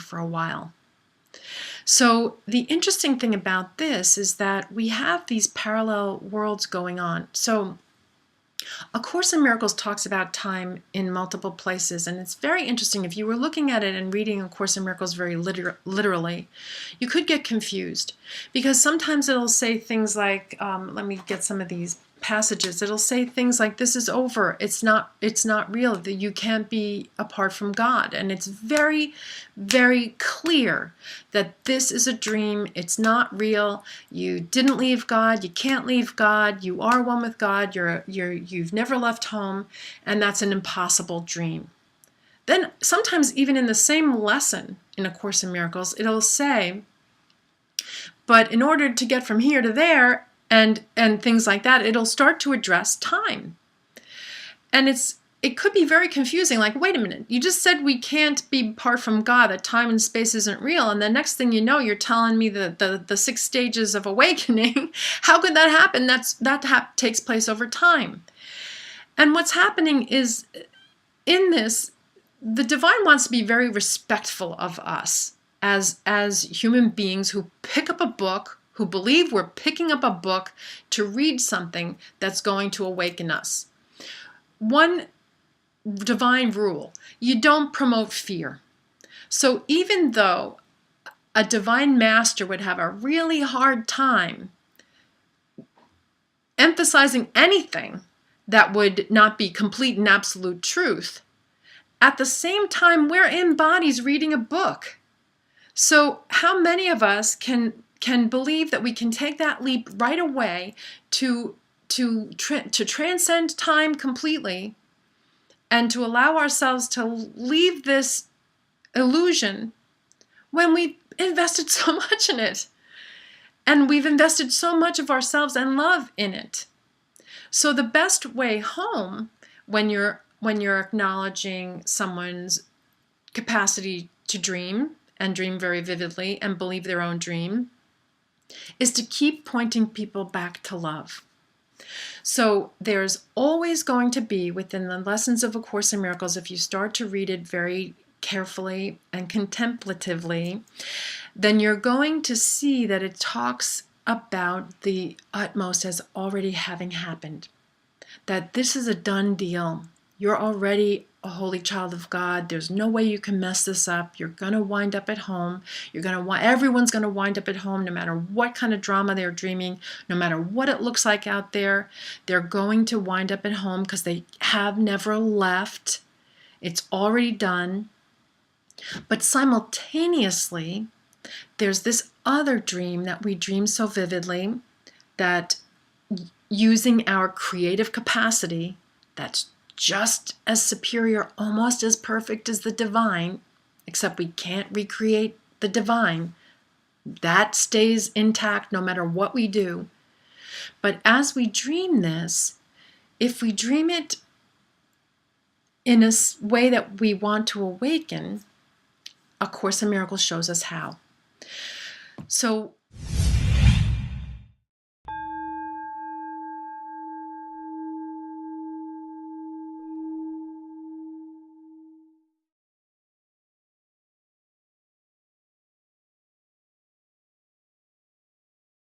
for a while. So the interesting thing about this is that we have these parallel worlds going on. So A Course in Miracles talks about time in multiple places, and it's very interesting. If you were looking at it and reading A Course in Miracles very literally, you could get confused, because sometimes it'll say things like, let me get some of these passages. It'll say things like, this is over, it's not real, that you can't be apart from God. And it's very, very clear that this is a dream, it's not real, you didn't leave God, you can't leave God, you are one with God, you've never left home, and that's an impossible dream. Then sometimes even in the same lesson in A Course in Miracles, it'll say, but in order to get from here to there, and things like that, it'll start to address time. And it could be very confusing, like, wait a minute, you just said we can't be apart from God, that time and space isn't real, and the next thing you know, you're telling me the 6 stages of awakening. How could that happen? That takes place over time. And what's happening is, in this, the divine wants to be very respectful of us as human beings who pick up a book, who believe we're picking up a book to read something that's going to awaken us. One divine rule: you don't promote fear. So even though a divine master would have a really hard time emphasizing anything that would not be complete and absolute truth, at the same time, we're in bodies reading a book. So how many of us can believe that we can take that leap right away to transcend time completely, and to allow ourselves to leave this illusion when we've invested so much in it, and we've invested so much of ourselves and love in it? So the best way home, when you're acknowledging someone's capacity to dream, and dream very vividly, and believe their own dream, is to keep pointing people back to love. So there's always going to be, within the lessons of A Course in Miracles, if you start to read it very carefully and contemplatively, then you're going to see that it talks about the utmost as already having happened. That this is a done deal. You're already a holy child of God. There's no way you can mess this up. You're going to wind up at home. Everyone's going to wind up at home, no matter what kind of drama they're dreaming, no matter what it looks like out there. They're going to wind up at home because they have never left. It's already done. But simultaneously, there's this other dream that we dream so vividly, that using our creative capacity, that's just as superior, almost as perfect as the divine, except we can't recreate the divine. That stays intact no matter what we do. But as we dream this, if we dream it in a way that we want to awaken, A Course in Miracles shows us how. So